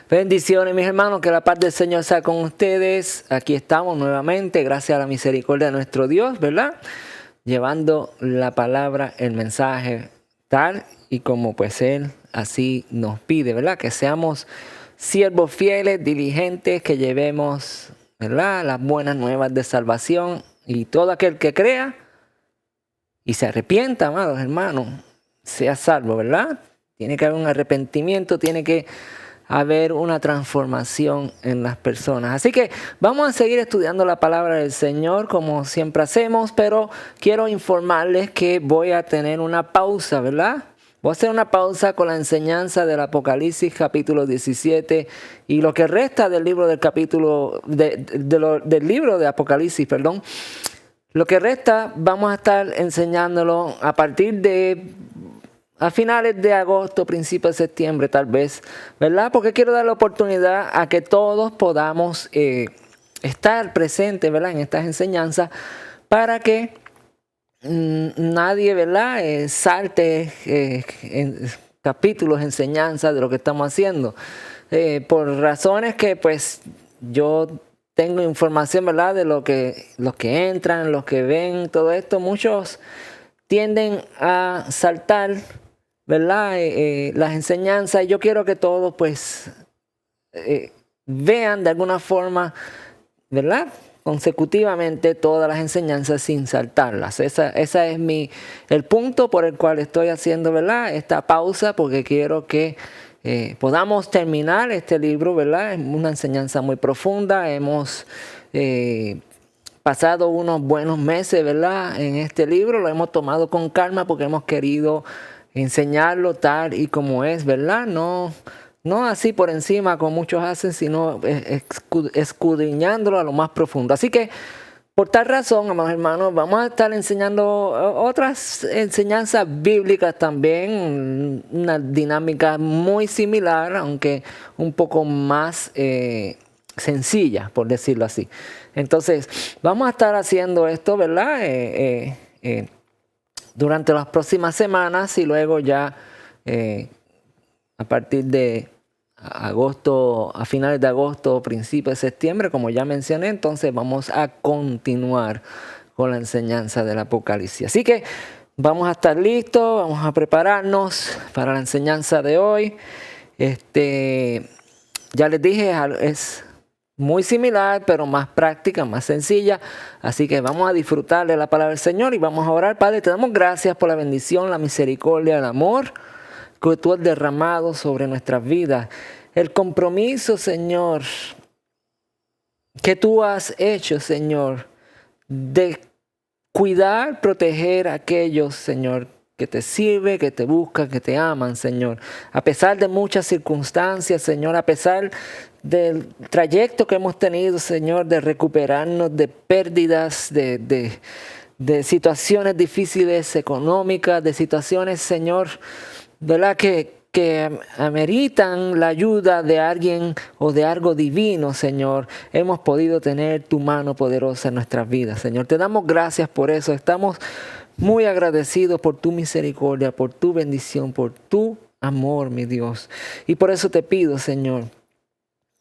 Bendiciones, mis hermanos, que la paz del Señor sea con ustedes. Aquí estamos nuevamente, gracias a la misericordia de nuestro Dios, ¿verdad? Llevando la palabra, el mensaje, tal y como pues Él así nos pide, ¿verdad? Que seamos siervos fieles, diligentes, que llevemos, ¿verdad?, las buenas nuevas de salvación, y todo aquel que crea y se arrepienta, amados hermanos, sea salvo, ¿verdad? Tiene que haber un arrepentimiento, tiene que haber una transformación en las personas. Así que vamos a seguir estudiando la palabra del Señor como siempre hacemos, pero quiero informarles que voy a tener una pausa, ¿verdad? Voy a hacer una pausa con la enseñanza del Apocalipsis capítulo 17 y lo que resta del libro del libro de Apocalipsis, perdón. Lo que resta vamos a estar enseñándolo a finales de agosto, principios de septiembre tal vez, ¿verdad? Porque quiero dar la oportunidad a que todos podamos estar presentes, ¿verdad?, en estas enseñanzas, para que nadie, ¿verdad?, salte en capítulos, enseñanzas de lo que estamos haciendo. Por razones que pues yo tengo información, ¿verdad?, de los que entran, los que ven todo esto, muchos tienden a saltar, ¿verdad?, las enseñanzas. Yo quiero que todos pues vean de alguna forma, ¿verdad?, consecutivamente todas las enseñanzas sin saltarlas. Esa es el punto por el cual estoy haciendo, ¿verdad?, esta pausa, porque quiero que podamos terminar este libro, ¿verdad? Es una enseñanza muy profunda. Hemos pasado unos buenos meses, ¿verdad?, en este libro. Lo hemos tomado con calma porque hemos querido enseñarlo tal y como es, ¿verdad? No así por encima como muchos hacen, sino escudriñándolo a lo más profundo. Así que por tal razón, amados hermanos, vamos a estar enseñando otras enseñanzas bíblicas también, una dinámica muy similar, aunque un poco más sencilla, por decirlo así. Entonces, vamos a estar haciendo esto, ¿verdad?, durante las próximas semanas, y luego ya a partir de agosto, a finales de agosto, principios de septiembre, como ya mencioné, entonces vamos a continuar con la enseñanza del Apocalipsis. Así que vamos a estar listos, vamos a prepararnos para la enseñanza de hoy. Ya les dije, es muy similar, pero más práctica, más sencilla. Así que vamos a disfrutar de la palabra del Señor y vamos a orar. Padre, te damos gracias por la bendición, la misericordia, el amor que tú has derramado sobre nuestras vidas. El compromiso, Señor, que tú has hecho, Señor, de cuidar, proteger a aquellos, Señor, que te sirven, que te buscan, que te aman, Señor. A pesar de muchas circunstancias, Señor, a pesar del trayecto que hemos tenido, Señor, de recuperarnos de pérdidas, de situaciones difíciles económicas, de situaciones, Señor, ¿verdad?, que ameritan la ayuda de alguien o de algo divino, Señor. Hemos podido tener tu mano poderosa en nuestras vidas, Señor. Te damos gracias por eso. Estamos muy agradecidos por tu misericordia, por tu bendición, por tu amor, mi Dios. Y por eso te pido, Señor,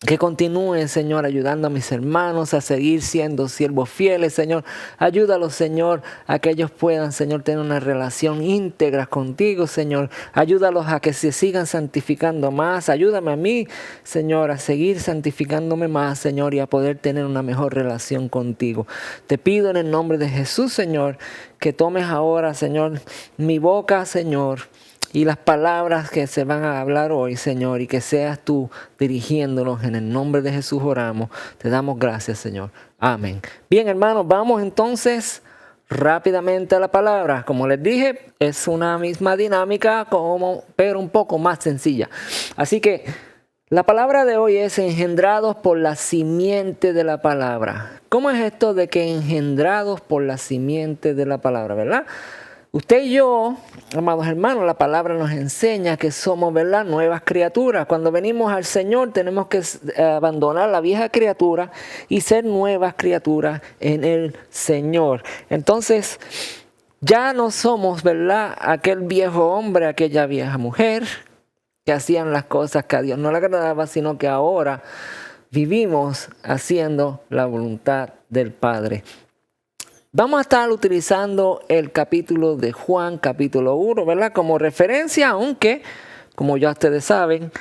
que continúen, Señor, ayudando a mis hermanos a seguir siendo siervos fieles, Señor. Ayúdalos, Señor, a que ellos puedan, Señor, tener una relación íntegra contigo, Señor. Ayúdalos a que se sigan santificando más. Ayúdame a mí, Señor, a seguir santificándome más, Señor, y a poder tener una mejor relación contigo. Te pido en el nombre de Jesús, Señor, que tomes ahora, Señor, mi boca, Señor, y las palabras que se van a hablar hoy, Señor, y que seas tú dirigiéndonos. En el nombre de Jesús oramos. Te damos gracias, Señor. Amén. Bien, hermanos, vamos entonces rápidamente a la palabra. Como les dije, es una misma dinámica, pero un poco más sencilla. Así que la palabra de hoy es engendrados por la simiente de la palabra. ¿Cómo es esto de que engendrados por la simiente de la palabra, verdad? Usted y yo, amados hermanos, la palabra nos enseña que somos, ¿verdad?, nuevas criaturas. Cuando venimos al Señor tenemos que abandonar la vieja criatura y ser nuevas criaturas en el Señor. Entonces, ya no somos, ¿verdad?, aquel viejo hombre, aquella vieja mujer, que hacían las cosas que a Dios no le agradaba, sino que ahora vivimos haciendo la voluntad del Padre. Vamos a estar utilizando el capítulo de Juan, capítulo 1, ¿verdad? Como referencia, aunque, como ya ustedes saben,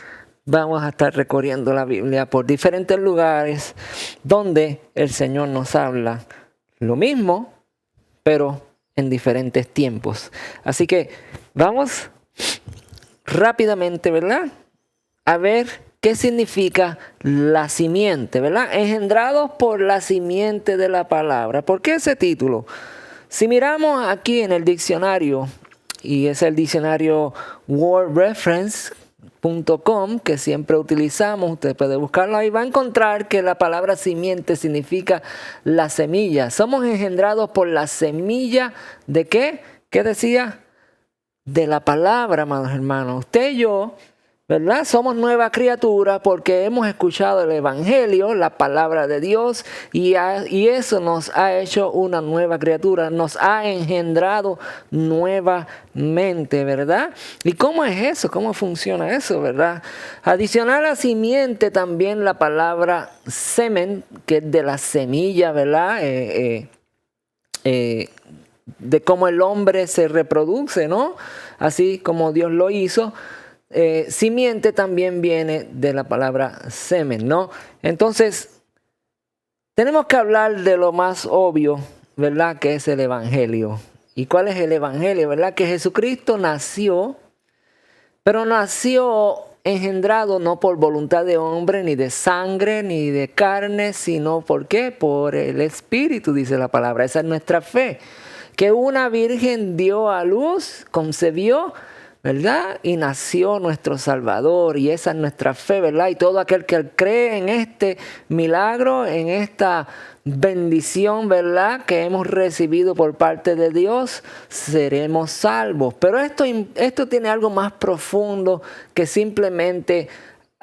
vamos a estar recorriendo la Biblia por diferentes lugares donde el Señor nos habla lo mismo, pero en diferentes tiempos. Así que vamos rápidamente, ¿verdad?, a ver qué significa la simiente, ¿verdad? Engendrados por la simiente de la palabra. ¿Por qué ese título? Si miramos aquí en el diccionario, y es el diccionario wordreference.com, que siempre utilizamos, usted puede buscarlo ahí, va a encontrar que la palabra simiente significa la semilla. Somos engendrados por la semilla ¿de qué? ¿Qué decía? De la palabra, amados hermanos. Usted y yo, ¿verdad? Somos nueva criatura porque hemos escuchado el Evangelio, la palabra de Dios, y eso nos ha hecho una nueva criatura, nos ha engendrado nuevamente, ¿verdad? ¿Y cómo es eso? ¿Cómo funciona eso, verdad? Adicional a simiente también la palabra semen, que es de la semilla, ¿verdad? De cómo el hombre se reproduce, ¿no? Así como Dios lo hizo. Simiente también viene de la palabra semen, ¿no? Entonces, tenemos que hablar de lo más obvio, ¿verdad? Que es el Evangelio. ¿Y cuál es el Evangelio, verdad? Que Jesucristo nació, pero nació engendrado no por voluntad de hombre, ni de sangre, ni de carne, sino ¿por qué? Por el Espíritu, dice la palabra. Esa es nuestra fe. Que una virgen dio a luz, concebió, ¿verdad? Y nació nuestro Salvador, y esa es nuestra fe, ¿verdad? Y todo aquel que cree en este milagro, en esta bendición, ¿verdad?, que hemos recibido por parte de Dios, seremos salvos. Pero esto tiene algo más profundo que simplemente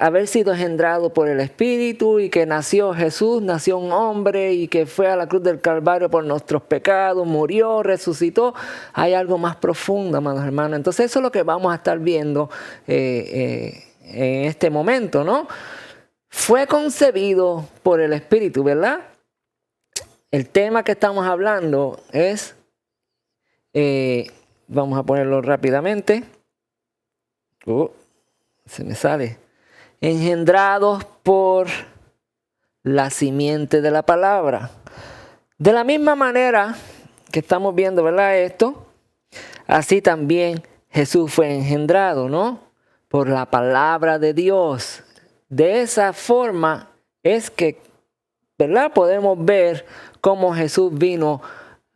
haber sido engendrado por el Espíritu, y que nació Jesús, nació un hombre y que fue a la cruz del Calvario por nuestros pecados, murió, resucitó. Hay algo más profundo, amados hermanos. Entonces eso es lo que vamos a estar viendo en este momento, ¿no? Fue concebido por el Espíritu, ¿verdad? El tema que estamos hablando es, vamos a ponerlo rápidamente. Se me sale. Engendrados por la simiente de la palabra. De la misma manera que estamos viendo, ¿verdad? Esto, así también Jesús fue engendrado, ¿no? Por la palabra de Dios. De esa forma es que, ¿verdad?, podemos ver cómo Jesús vino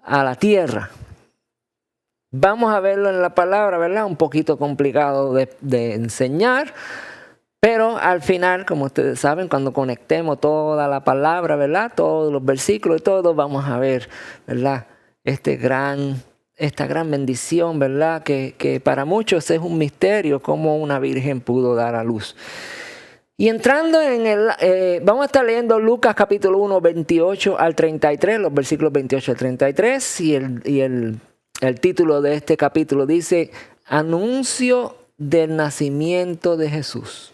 a la tierra. Vamos a verlo en la palabra, ¿verdad? Un poquito complicado de enseñar. Pero al final, como ustedes saben, cuando conectemos toda la palabra, ¿verdad?, todos los versículos y todo, vamos a ver, ¿verdad?, esta gran bendición, ¿verdad?, que para muchos es un misterio, cómo una virgen pudo dar a luz. Y entrando vamos a estar leyendo Lucas capítulo 1, 28 al 33, los versículos 28 al 33, y el título de este capítulo dice, Anuncio del nacimiento de Jesús.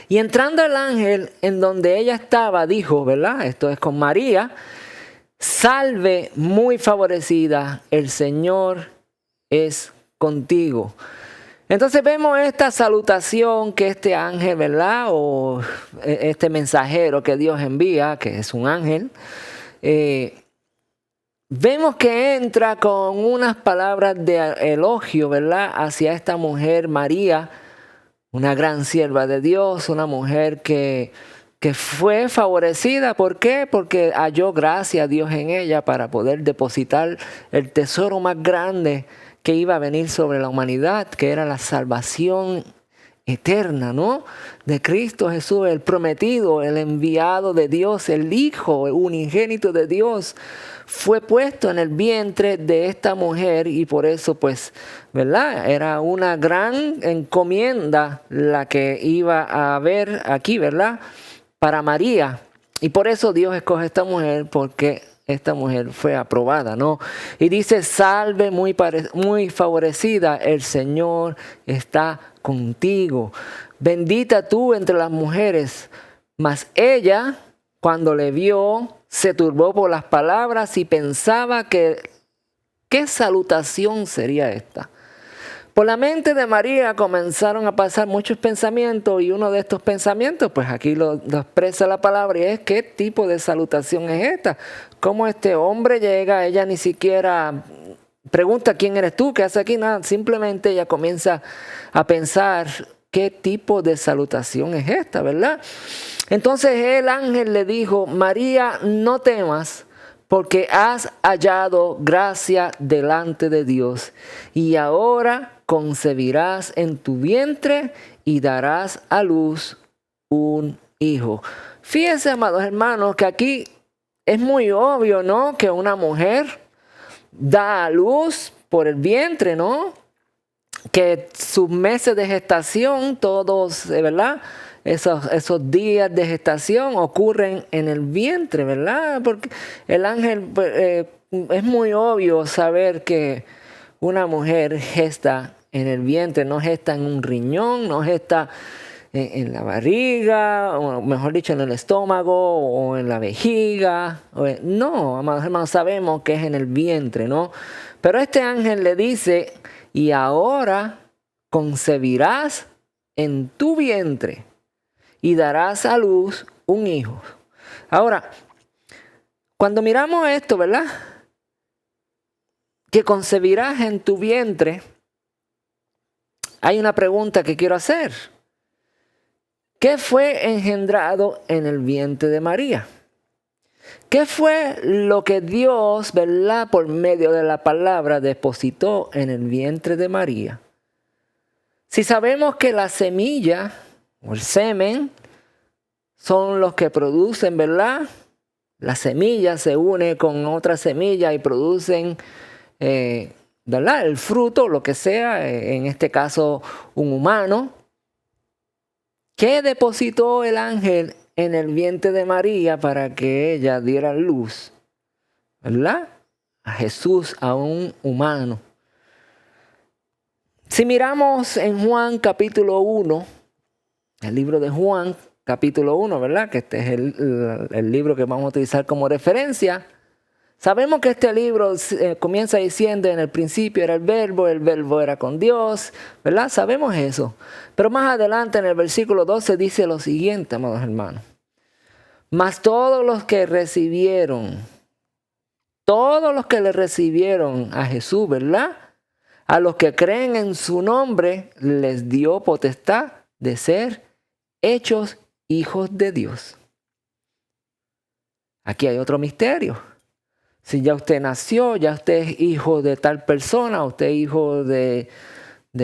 Y entrando el ángel en donde ella estaba, dijo, ¿verdad? Esto es con María, salve muy favorecida, el Señor es contigo. Entonces vemos esta salutación que este ángel, ¿verdad?, o este mensajero que Dios envía, que es un ángel, vemos que entra con unas palabras de elogio, ¿verdad?, hacia esta mujer María, una gran sierva de Dios, una mujer que fue favorecida. ¿Por qué? Porque halló gracia a Dios en ella para poder depositar el tesoro más grande que iba a venir sobre la humanidad, que era la salvación eterna, ¿no?, de Cristo Jesús, el prometido, el enviado de Dios, el Hijo, el unigénito de Dios, fue puesto en el vientre de esta mujer, y por eso, pues, ¿verdad?, era una gran encomienda la que iba a haber aquí, ¿verdad?, para María. Y por eso Dios escoge a esta mujer, porque esta mujer fue aprobada, ¿no? Y dice, salve muy favorecida, el Señor está contigo. Bendita tú entre las mujeres. Mas ella, cuando le vio, se turbó por las palabras y pensaba que ¿qué salutación sería esta? Por la mente de María comenzaron a pasar muchos pensamientos y uno de estos pensamientos, pues aquí lo expresa la palabra y es ¿qué tipo de salutación es esta? ¿Cómo este hombre llega? Ella ni siquiera pregunta ¿quién eres tú? ¿Qué haces aquí? Nada, simplemente ella comienza a pensar ¿qué tipo de salutación es esta? ¿Verdad? Entonces el ángel le dijo, María, no temas, porque has hallado gracia delante de Dios, y ahora concebirás en tu vientre y darás a luz un hijo. Fíjense, amados hermanos, que aquí es muy obvio, ¿no? Que una mujer da a luz por el vientre, ¿no? Que sus meses de gestación, todos, ¿verdad? Esos días de gestación ocurren en el vientre, ¿verdad? Porque el ángel, es muy obvio saber que una mujer gesta en el vientre, no gesta en un riñón, no gesta en la barriga, o mejor dicho, en el estómago o en la vejiga. No, amados hermanos, sabemos que es en el vientre, ¿no? Pero este ángel le dice, y ahora concebirás en tu vientre y darás a luz un hijo. Ahora, cuando miramos esto, ¿verdad? Que concebirás en tu vientre, hay una pregunta que quiero hacer. ¿Qué fue engendrado en el vientre de María? ¿Qué fue lo que Dios, ¿verdad?, por medio de la palabra depositó en el vientre de María? Si sabemos que la semilla o el semen son los que producen, ¿verdad? La semilla se une con otra semilla y producen, ¿verdad?, el fruto, lo que sea, en este caso un humano. ¿Qué depositó el ángel en el vientre de María para que ella diera luz? ¿Verdad? A Jesús, a un humano. Si miramos en Juan capítulo 1, el libro de Juan capítulo 1, ¿verdad? Que este es el libro que vamos a utilizar como referencia. Sabemos que este libro comienza diciendo en el principio era el verbo era con Dios, ¿verdad? Sabemos eso. Pero más adelante en el versículo 12 dice lo siguiente, amados hermanos. Mas todos los que le recibieron a Jesús, ¿verdad? A los que creen en su nombre, les dio potestad de ser hechos hijos de Dios. Aquí hay otro misterio. Si ya usted nació, ya usted es hijo de tal persona, usted es hijo de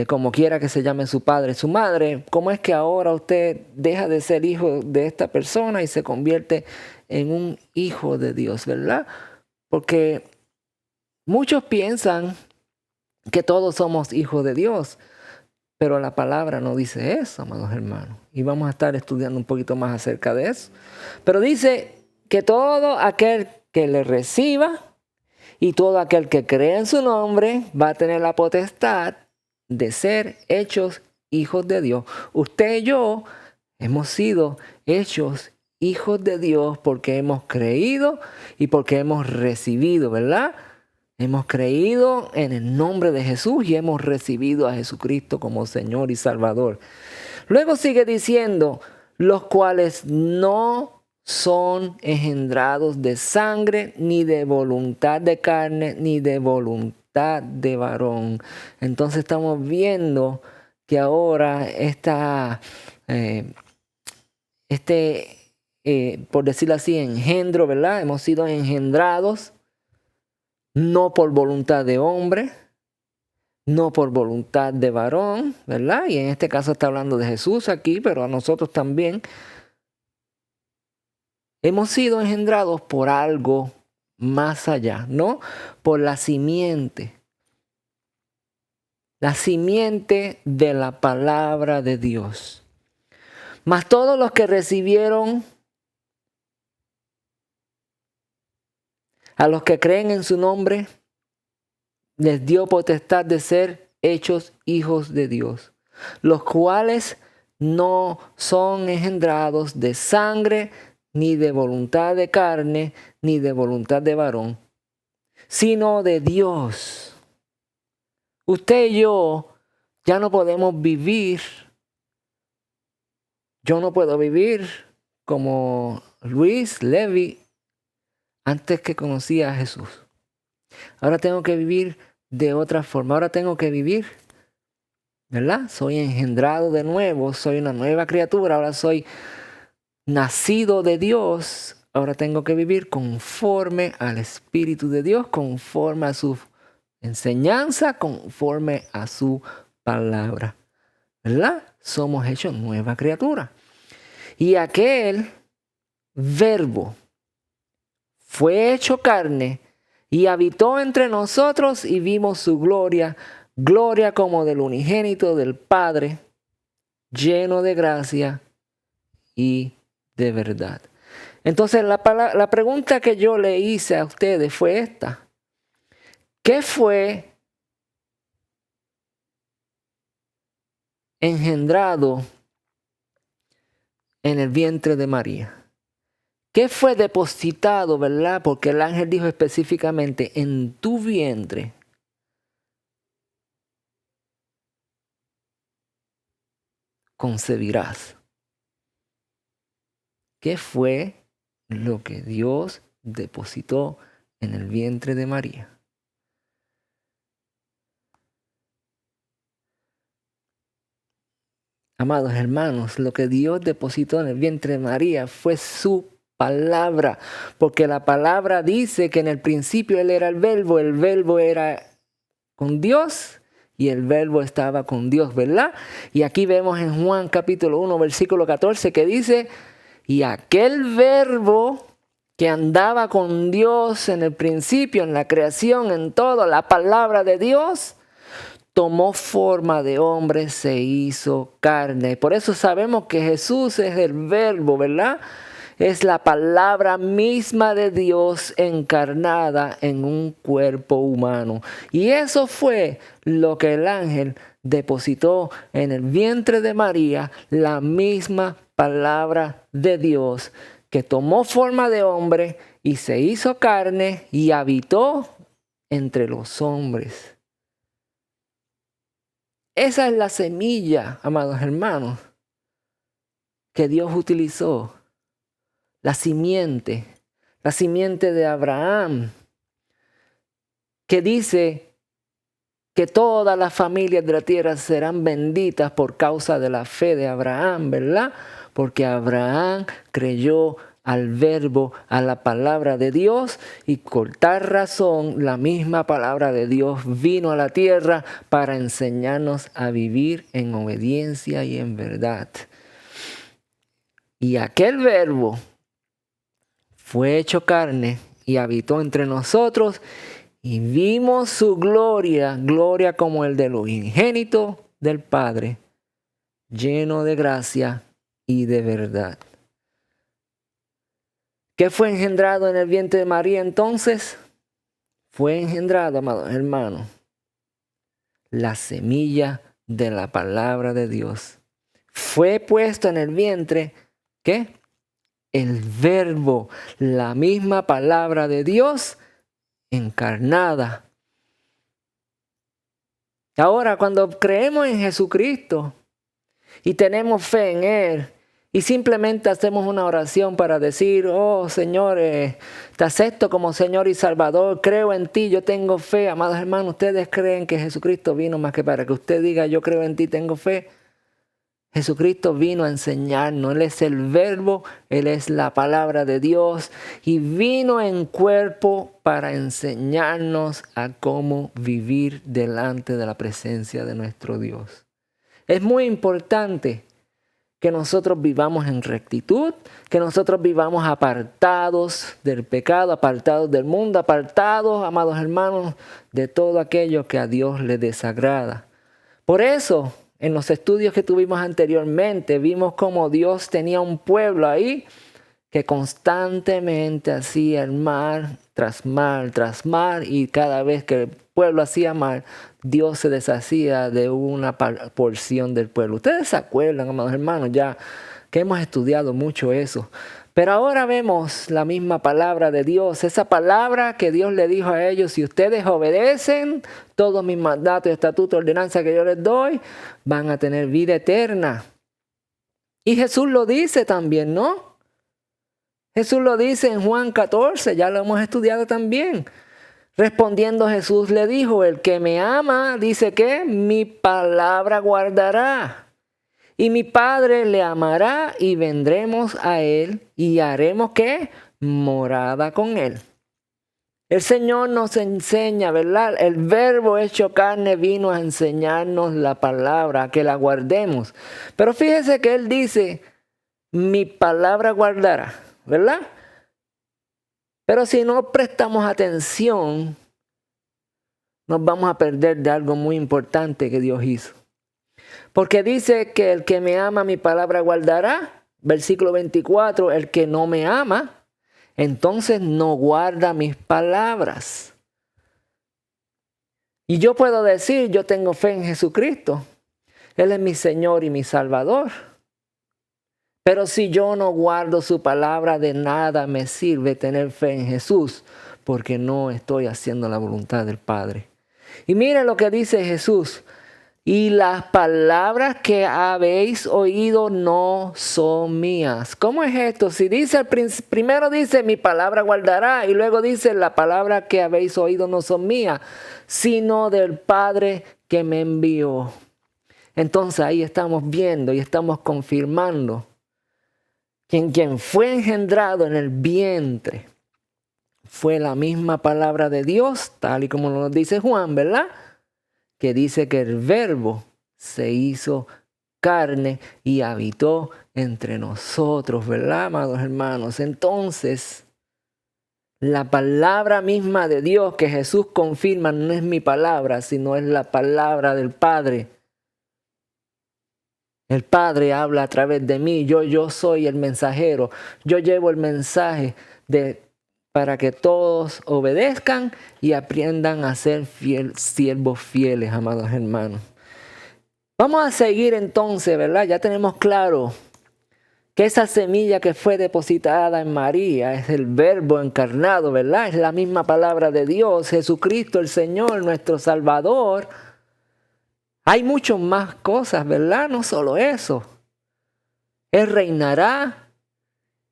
como quiera que se llame su padre, su madre, ¿cómo es que ahora usted deja de ser hijo de esta persona y se convierte en un hijo de Dios, ¿verdad? Porque muchos piensan que todos somos hijos de Dios, pero la palabra no dice eso, amados hermanos. Y vamos a estar estudiando un poquito más acerca de eso. Pero dice que todo aquel que le reciba y todo aquel que cree en su nombre va a tener la potestad de ser hechos hijos de Dios. Usted y yo hemos sido hechos hijos de Dios porque hemos creído y porque hemos recibido, ¿verdad? Hemos creído en el nombre de Jesús y hemos recibido a Jesucristo como Señor y Salvador. Luego sigue diciendo, los cuales no son engendrados de sangre, ni de voluntad de carne, ni de voluntad de varón. Entonces estamos viendo que ahora por decirlo así, engendro, ¿verdad? Hemos sido engendrados no por voluntad de hombre, no por voluntad de varón, ¿verdad? Y en este caso está hablando de Jesús aquí, pero a nosotros también. Hemos sido engendrados por algo más allá, ¿no? Por la simiente. La simiente de la palabra de Dios. Mas todos los que recibieron, a los que creen en su nombre, les dio potestad de ser hechos hijos de Dios. los cuales no son engendrados de sangre, ni de voluntad de carne, ni de voluntad de varón, sino de Dios. Usted y yo ya no podemos vivir. Yo no puedo vivir como Luis Levi antes que conocía a Jesús. Ahora tengo que vivir de otra forma. Ahora tengo que vivir, ¿verdad? Soy engendrado de nuevo, soy una nueva criatura, ahora soy nacido de Dios. Ahora tengo que vivir conforme al Espíritu de Dios, conforme a su enseñanza, conforme a su palabra, ¿verdad? Somos hechos nueva criatura. Y aquel Verbo fue hecho carne y habitó entre nosotros y vimos su gloria, gloria como del unigénito del Padre, lleno de gracia y de verdad. Entonces la pregunta que yo le hice a ustedes fue esta. ¿Qué fue engendrado en el vientre de María? ¿Qué fue depositado, verdad? Porque el ángel dijo específicamente, en tu vientre concebirás. ¿Qué fue lo que Dios depositó en el vientre de María? Amados hermanos, lo que Dios depositó en el vientre de María fue su palabra, porque la palabra dice que en el principio Él era el verbo era con Dios y el verbo estaba con Dios, ¿verdad? Y aquí vemos en Juan capítulo 1, versículo 14 que dice, y aquel verbo que andaba con Dios en el principio, en la creación, en todo, la palabra de Dios, tomó forma de hombre, se hizo carne. Por eso sabemos que Jesús es el verbo, ¿verdad? Es la palabra misma de Dios encarnada en un cuerpo humano. Y eso fue lo que el ángel depositó en el vientre de María, la misma palabra de Dios que tomó forma de hombre y se hizo carne y habitó entre los hombres. Esa es la semilla, amados hermanos, que Dios utilizó. La simiente de Abraham, que dice que todas las familias de la tierra serán benditas por causa de la fe de Abraham, ¿verdad? Porque Abraham creyó al verbo, a la palabra de Dios, y por tal razón la misma palabra de Dios vino a la tierra para enseñarnos a vivir en obediencia y en verdad. Y aquel verbo fue hecho carne y habitó entre nosotros y vimos su gloria, gloria como el del unigénito del Padre, lleno de gracia y de verdad. ¿Qué fue engendrado en el vientre de María entonces? Fue engendrado, amados hermanos, la semilla de la palabra de Dios. Fue puesto en el vientre, ¿qué? El verbo, la misma palabra de Dios encarnada. Ahora, cuando creemos en Jesucristo y tenemos fe en Él y simplemente hacemos una oración para decir, oh Señor, te acepto como Señor y Salvador, creo en ti, yo tengo fe. Amados hermanos, ¿ustedes creen que Jesucristo vino más que para que usted diga, yo creo en ti, tengo fe? Jesucristo vino a enseñarnos, Él es el verbo, Él es la palabra de Dios y vino en cuerpo para enseñarnos a cómo vivir delante de la presencia de nuestro Dios. Es muy importante que nosotros vivamos en rectitud, que nosotros vivamos apartados del pecado, apartados del mundo, apartados, amados hermanos, de todo aquello que a Dios le desagrada. Por eso, en los estudios que tuvimos anteriormente, vimos cómo Dios tenía un pueblo ahí que constantemente hacía el mal, tras mal, y cada vez que el pueblo hacía mal, Dios se deshacía de una porción del pueblo. Ustedes se acuerdan, amados hermanos, ya que hemos estudiado mucho eso. Pero ahora vemos la misma palabra de Dios, esa palabra que Dios le dijo a ellos: si ustedes obedecen todos mis mandatos, estatutos, ordenanzas que yo les doy, van a tener vida eterna. Y Jesús lo dice también, ¿no? Jesús lo dice en Juan 14, ya lo hemos estudiado también. Respondiendo Jesús le dijo: el que me ama, dice que mi palabra guardará. Y mi Padre le amará y vendremos a él y haremos ¿qué? Morada con él. El Señor nos enseña, ¿verdad? El verbo hecho carne vino a enseñarnos la palabra, que la guardemos. Pero fíjese que Él dice: mi palabra guardará, ¿verdad? Pero si no prestamos atención, nos vamos a perder de algo muy importante que Dios hizo. Porque dice que el que me ama, mi palabra guardará. Versículo 24, el que no me ama, entonces no guarda mis palabras. Y yo puedo decir: yo tengo fe en Jesucristo. Él es mi Señor y mi Salvador. Pero si yo no guardo su palabra, de nada me sirve tener fe en Jesús, porque no estoy haciendo la voluntad del Padre. Y mire lo que dice Jesús: y las palabras que habéis oído no son mías. ¿Cómo es esto? Si dice, primero dice mi palabra guardará, y luego dice la palabra que habéis oído no son mías, sino del Padre que me envió. Entonces ahí estamos viendo y estamos confirmando que quien fue engendrado en el vientre fue la misma palabra de Dios, tal y como nos dice Juan, ¿verdad? Que dice que el verbo se hizo carne y habitó entre nosotros, ¿verdad, amados hermanos? Entonces, la palabra misma de Dios que Jesús confirma no es mi palabra, sino es la palabra del Padre. El Padre habla a través de mí, yo soy el mensajero, yo llevo el mensaje para que todos obedezcan y aprendan a ser siervos fieles, amados hermanos. Vamos a seguir entonces, ¿verdad? Ya tenemos claro que esa semilla que fue depositada en María es el verbo encarnado, ¿verdad? Es la misma palabra de Dios, Jesucristo el Señor, nuestro Salvador. Hay muchas más cosas, ¿verdad? No solo eso. Él reinará.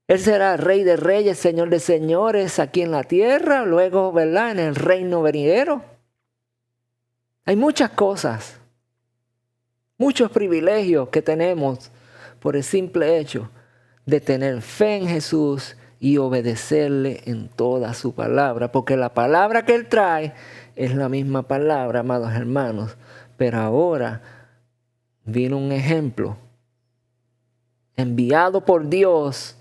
Él será Rey de Reyes, Señor de Señores aquí en la tierra, luego, ¿verdad?, en el reino venidero. Hay muchas cosas, muchos privilegios que tenemos por el simple hecho de tener fe en Jesús y obedecerle en toda su palabra, porque la palabra que Él trae es la misma palabra, amados hermanos. Pero ahora vino un ejemplo enviado por Dios.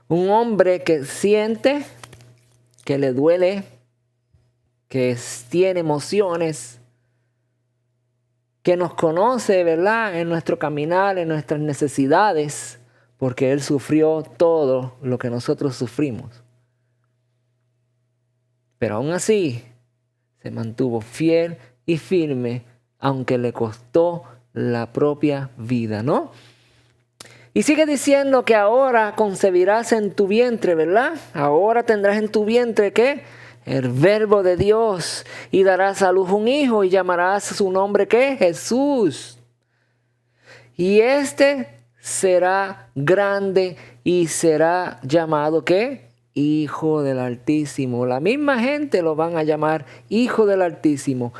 Un hombre que siente, que le duele, que tiene emociones, que nos conoce, ¿verdad?, en nuestro caminar, en nuestras necesidades, porque Él sufrió todo lo que nosotros sufrimos. Pero aún así, se mantuvo fiel y firme, aunque le costó la propia vida, ¿no? Y sigue diciendo que ahora concebirás en tu vientre, ¿verdad? Ahora tendrás en tu vientre, ¿qué? El verbo de Dios. Y darás a luz un hijo y llamarás su nombre, ¿qué? Jesús. Y este será grande y será llamado, ¿qué? Hijo del Altísimo. La misma gente lo van a llamar Hijo del Altísimo.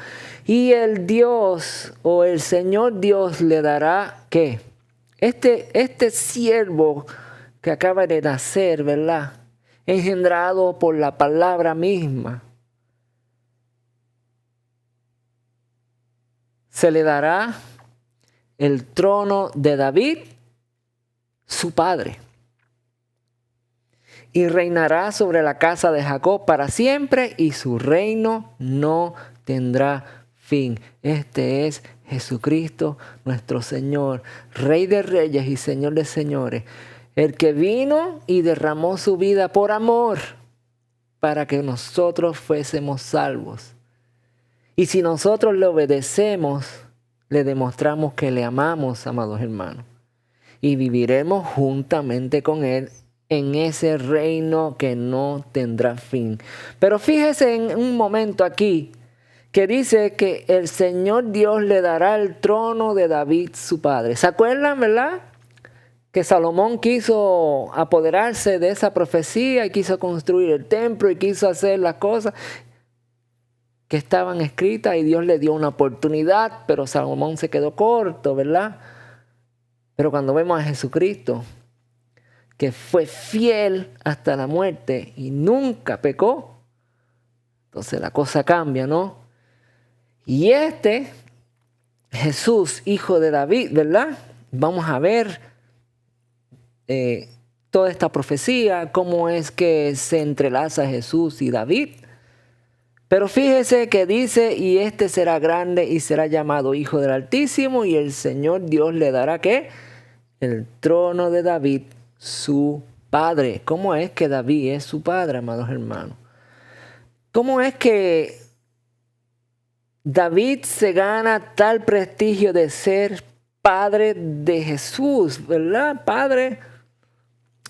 Y el Dios o el Señor Dios le dará, ¿qué? Este siervo que acaba de nacer, ¿verdad?, engendrado por la palabra misma, se le dará el trono de David, su padre, y reinará sobre la casa de Jacob para siempre, y su reino no tendrá fin. Este es Jesucristo, nuestro Señor, Rey de Reyes y Señor de Señores, el que vino y derramó su vida por amor para que nosotros fuésemos salvos. Y si nosotros le obedecemos, le demostramos que le amamos, amados hermanos. Y viviremos juntamente con Él en ese reino que no tendrá fin. Pero fíjese en un momento aquí que dice que el Señor Dios le dará el trono de David su padre. ¿Se acuerdan, verdad? Que Salomón quiso apoderarse de esa profecía y quiso construir el templo y quiso hacer las cosas que estaban escritas y Dios le dio una oportunidad, pero Salomón se quedó corto, ¿verdad? Pero cuando vemos a Jesucristo, que fue fiel hasta la muerte y nunca pecó, entonces la cosa cambia, ¿no? Y Jesús, hijo de David, ¿verdad? Vamos a ver toda esta profecía, cómo es que se entrelaza Jesús y David. Pero fíjese que dice, y será grande y será llamado Hijo del Altísimo, y el Señor Dios le dará, ¿qué? El trono de David, su padre. ¿Cómo es que David es su padre, amados hermanos? ¿Cómo es que David se gana tal prestigio de ser padre de Jesús, ¿verdad? Padre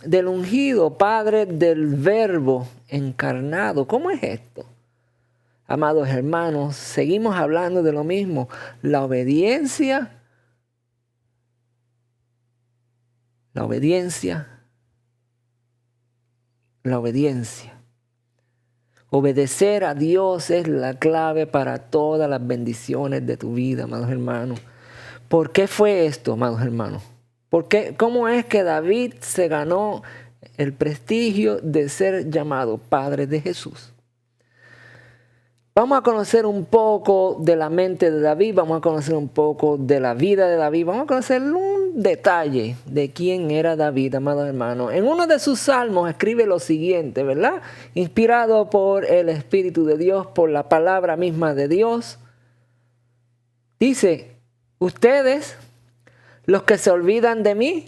del ungido, padre del Verbo encarnado. ¿Cómo es esto? Amados hermanos, seguimos hablando de lo mismo. La obediencia. Obedecer a Dios es la clave para todas las bendiciones de tu vida, amados hermanos. ¿Por qué fue esto, amados hermanos? ¿Cómo es que David se ganó el prestigio de ser llamado Padre de Jesús? Vamos a conocer un poco de la mente de David, vamos a conocer un poco de la vida de David, vamos a conocer un detalle de quién era David, amados hermanos. En uno de sus salmos escribe lo siguiente, ¿verdad? Inspirado por el Espíritu de Dios, por la palabra misma de Dios. Dice, ustedes, los que se olvidan de mí,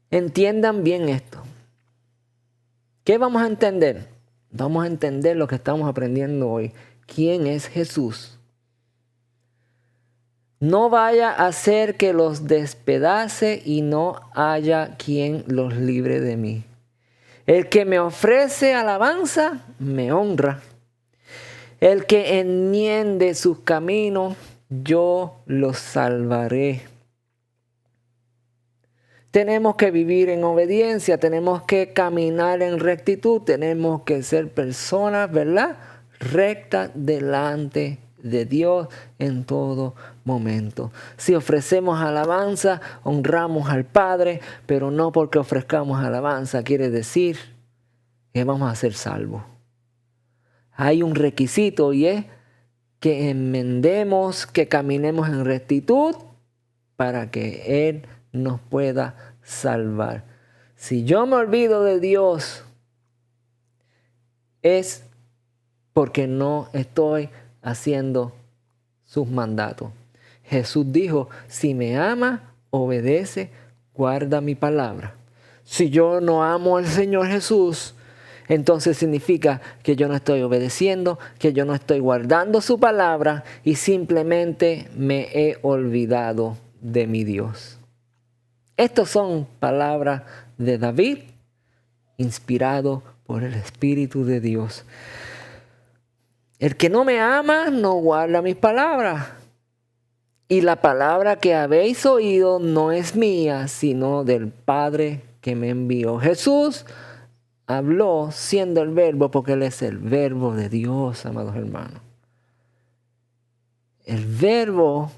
entiendan bien esto. ¿Qué vamos a entender? Vamos a entender lo que estamos aprendiendo hoy. ¿Quién es Jesús? No vaya a hacer que los despedace y no haya quien los libre de mí. El que me ofrece alabanza, me honra. El que enmiende sus caminos, yo los salvaré. Tenemos que vivir en obediencia, tenemos que caminar en rectitud, tenemos que ser personas, ¿verdad? Rectas delante de Dios en todo momento. Si ofrecemos alabanza, honramos al Padre, pero no porque ofrezcamos alabanza quiere decir que vamos a ser salvos. Hay un requisito y es que enmendemos, que caminemos en rectitud para que Él nos pueda salvar. Si yo me olvido de Dios, es porque no estoy haciendo sus mandatos. Jesús dijo, si me ama, obedece, guarda mi palabra. Si yo no amo al Señor Jesús, entonces significa que yo no estoy obedeciendo, que yo no estoy guardando su palabra y simplemente me he olvidado de mi Dios. Estas son palabras de David, inspirado por el Espíritu de Dios. El que no me ama no guarda mis palabras. Y la palabra que habéis oído no es mía, sino del Padre que me envió. Jesús habló siendo el Verbo porque Él es el Verbo de Dios, amados hermanos. El Verbo,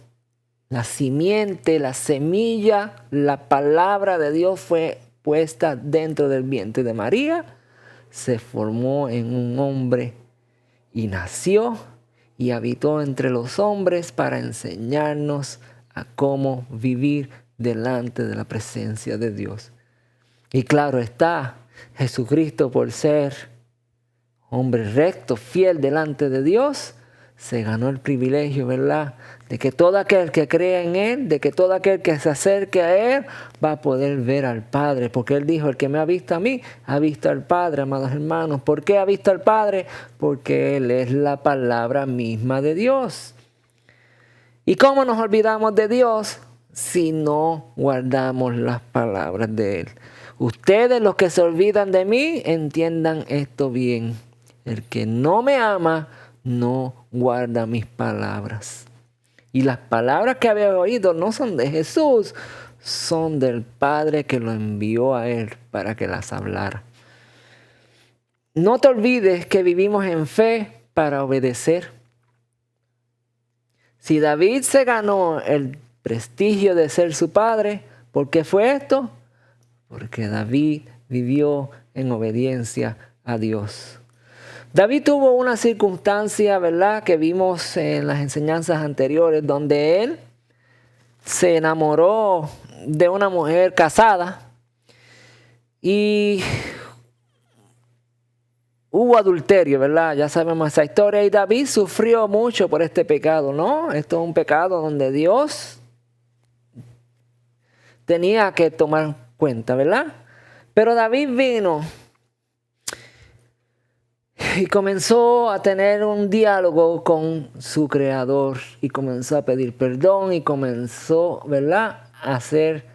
la simiente, la semilla, la palabra de Dios fue puesta dentro del vientre de María, se formó en un hombre y nació y habitó entre los hombres para enseñarnos a cómo vivir delante de la presencia de Dios. Y claro está, Jesucristo por ser hombre recto, fiel delante de Dios, se ganó el privilegio, ¿verdad? De que todo aquel que crea en Él, de que todo aquel que se acerque a Él, va a poder ver al Padre. Porque Él dijo, el que me ha visto a mí, ha visto al Padre, amados hermanos. ¿Por qué ha visto al Padre? Porque Él es la palabra misma de Dios. ¿Y cómo nos olvidamos de Dios? Si no guardamos las palabras de Él. Ustedes, los que se olvidan de mí, entiendan esto bien. El que no me ama, no guarda mis palabras. Y las palabras que había oído no son de Jesús, son del Padre que lo envió a Él para que las hablara. No te olvides que vivimos en fe para obedecer. Si David se ganó el prestigio de ser su padre, ¿por qué fue esto? Porque David vivió en obediencia a Dios. David tuvo una circunstancia, ¿verdad?, que vimos en las enseñanzas anteriores, donde él se enamoró de una mujer casada y hubo adulterio, ¿verdad? Ya sabemos esa historia y David sufrió mucho por este pecado, ¿no? Esto es un pecado donde Dios tenía que tomar cuenta, ¿verdad? Pero David vino y comenzó a tener un diálogo con su creador y comenzó a pedir perdón y comenzó, ¿verdad?, a hacer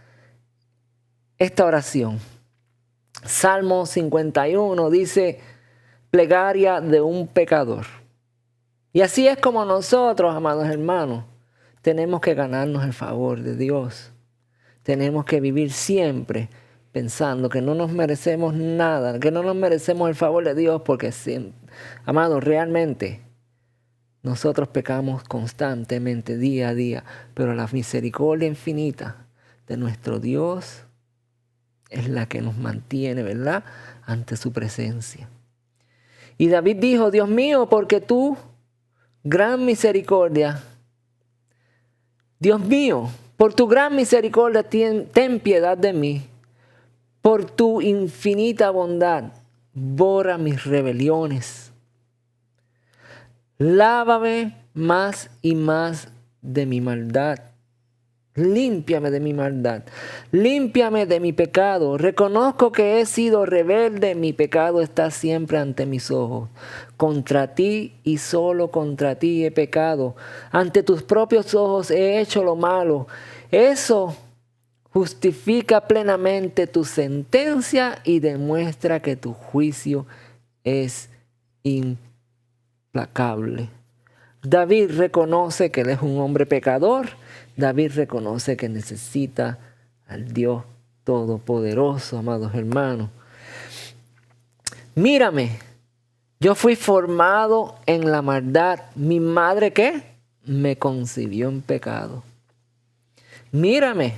esta oración. Salmo 51 dice, plegaria de un pecador. Y así es como nosotros, amados hermanos, tenemos que ganarnos el favor de Dios. Tenemos que vivir siempre pensando que no nos merecemos nada, que no nos merecemos el favor de Dios, porque, amados, realmente nosotros pecamos constantemente, día a día, pero la misericordia infinita de nuestro Dios es la que nos mantiene, ¿verdad?, ante su presencia. Y David dijo, Dios mío, porque tú, gran misericordia, Dios mío, por tu gran misericordia, ten piedad de mí. Por tu infinita bondad, borra mis rebeliones. Lávame más y más de mi maldad. Límpiame de mi maldad. Límpiame de mi pecado. Reconozco que he sido rebelde. Mi pecado está siempre ante mis ojos. Contra ti y solo contra ti he pecado. Ante tus propios ojos he hecho lo malo. Eso justifica plenamente tu sentencia y demuestra que tu juicio es implacable. David reconoce que él es un hombre pecador. David reconoce que necesita al Dios Todopoderoso, amados hermanos. Mírame, yo fui formado en la maldad. Mi madre, ¿qué? Me concibió en pecado. Mírame.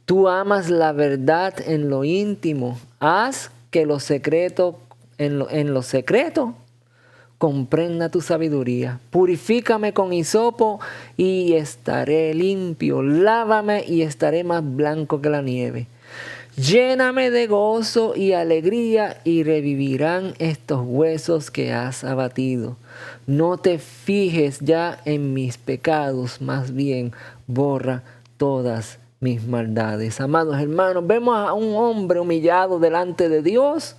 Tú amas la verdad en lo íntimo. Haz que lo secreto, en lo secreto comprenda tu sabiduría. Purifícame con hisopo y estaré limpio. Lávame y estaré más blanco que la nieve. Lléname de gozo y alegría y revivirán estos huesos que has abatido. No te fijes ya en mis pecados, más bien borra todas mis maldades. Amados hermanos, vemos a un hombre humillado delante de Dios,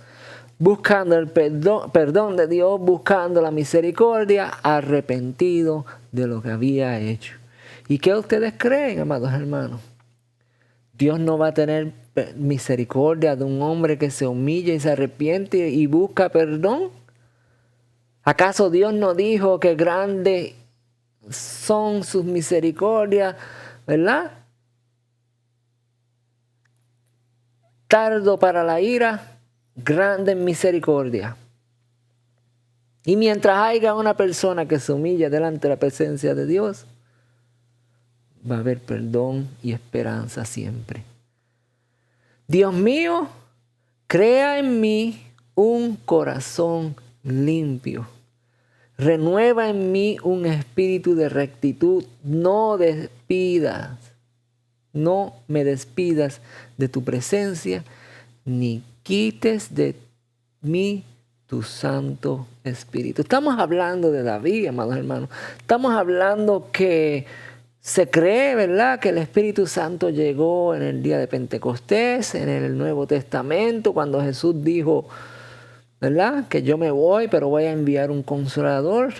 buscando el perdón de Dios, buscando la misericordia, arrepentido de lo que había hecho. ¿Y qué ustedes creen, amados hermanos? Dios no va a tener misericordia de un hombre que se humilla y se arrepiente y busca perdón. ¿Acaso Dios no dijo que grandes son sus misericordias, verdad? Tardo para la ira, grande en misericordia. Y mientras haya una persona que se humilla delante de la presencia de Dios, va a haber perdón y esperanza siempre. Dios mío, crea en mí un corazón limpio. Renueva en mí un espíritu de rectitud. No me despidas de tu presencia, ni quites de mí tu Santo Espíritu. Estamos hablando de David, amados hermanos. Estamos hablando que se cree, ¿verdad?, que el Espíritu Santo llegó en el día de Pentecostés, en el Nuevo Testamento, cuando Jesús dijo, ¿verdad?, que yo me voy, pero voy a enviar un Consolador.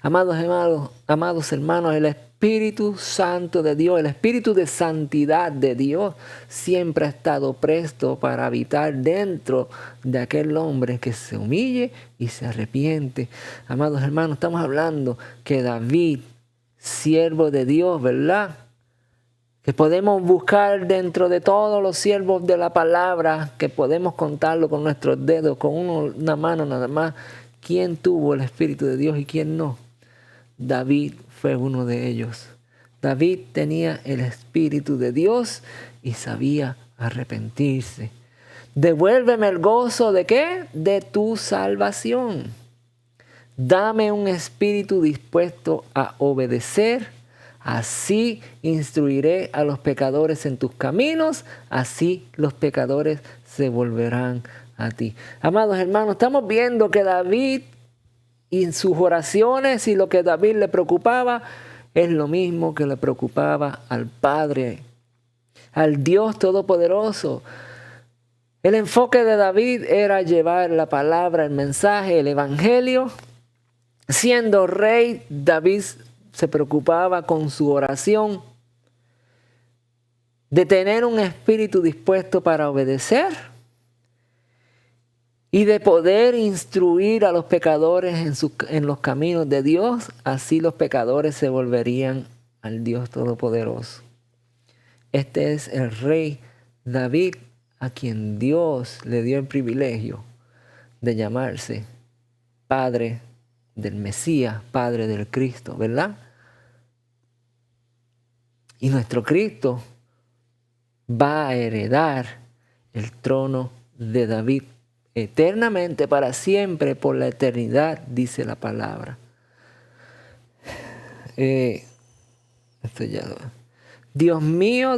Amados hermanos, el Espíritu Santo de Dios, el Espíritu de santidad de Dios, siempre ha estado presto para habitar dentro de aquel hombre que se humille y se arrepiente. Amados hermanos, estamos hablando que David, siervo de Dios, ¿verdad?, que podemos buscar dentro de todos los siervos de la palabra, que podemos contarlo con nuestros dedos, con una mano nada más, quién tuvo el Espíritu de Dios y quién no. David fue uno de ellos. David tenía el Espíritu de Dios y sabía arrepentirse. Devuélveme el gozo ¿de qué? De tu salvación. Dame un espíritu dispuesto a obedecer. Así instruiré a los pecadores en tus caminos. Así los pecadores se volverán a ti. Amados hermanos, estamos viendo que David y en sus oraciones y lo que a David le preocupaba es lo mismo que le preocupaba al Padre, al Dios Todopoderoso. El enfoque de David era llevar la palabra, el mensaje, el evangelio. Siendo rey, David se preocupaba con su oración de tener un espíritu dispuesto para obedecer y de poder instruir a los pecadores en los caminos de Dios. Así los pecadores se volverían al Dios Todopoderoso. Este es el rey David, a quien Dios le dio el privilegio de llamarse Padre del Mesías, Padre del Cristo, ¿verdad? Y nuestro Cristo va a heredar el trono de David eternamente, para siempre, por la eternidad, dice la palabra. Dios mío,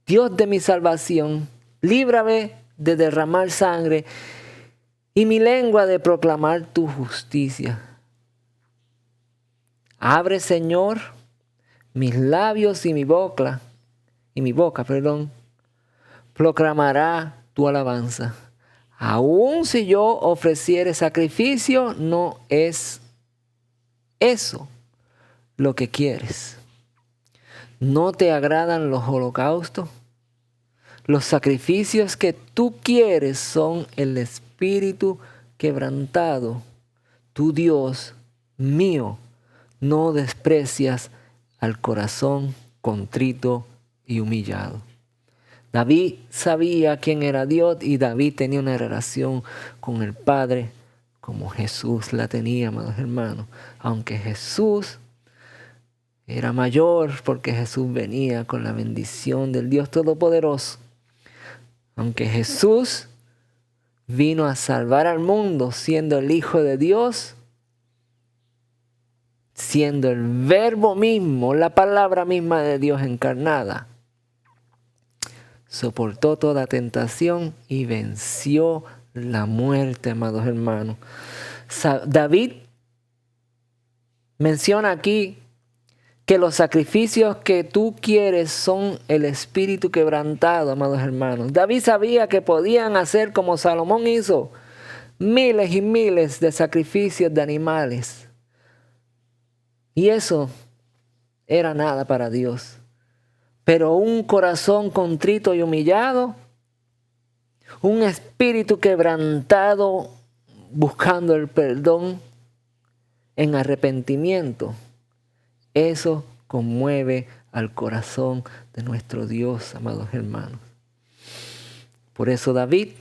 Dios de mi salvación, líbrame de derramar sangre y mi lengua de proclamar tu justicia. Abre, Señor, mis labios y mi boca, proclamará tu alabanza. Aun si yo ofreciere sacrificio, no es eso lo que quieres. ¿No te agradan los holocaustos? Los sacrificios que tú quieres son el espíritu quebrantado. Tu Dios mío, no desprecias al corazón contrito y humillado. David sabía quién era Dios y David tenía una relación con el Padre como Jesús la tenía, amados hermanos. Aunque Jesús era mayor, porque Jesús venía con la bendición del Dios Todopoderoso. Aunque Jesús vino a salvar al mundo siendo el Hijo de Dios, siendo el verbo mismo, la palabra misma de Dios encarnada, soportó toda tentación y venció la muerte, amados hermanos. David menciona aquí que los sacrificios que tú quieres son el espíritu quebrantado, amados hermanos. David sabía que podían hacer como Salomón hizo, miles y miles de sacrificios de animales. Y eso era nada para Dios. Pero un corazón contrito y humillado, un espíritu quebrantado buscando el perdón en arrepentimiento, eso conmueve al corazón de nuestro Dios, amados hermanos. Por eso David,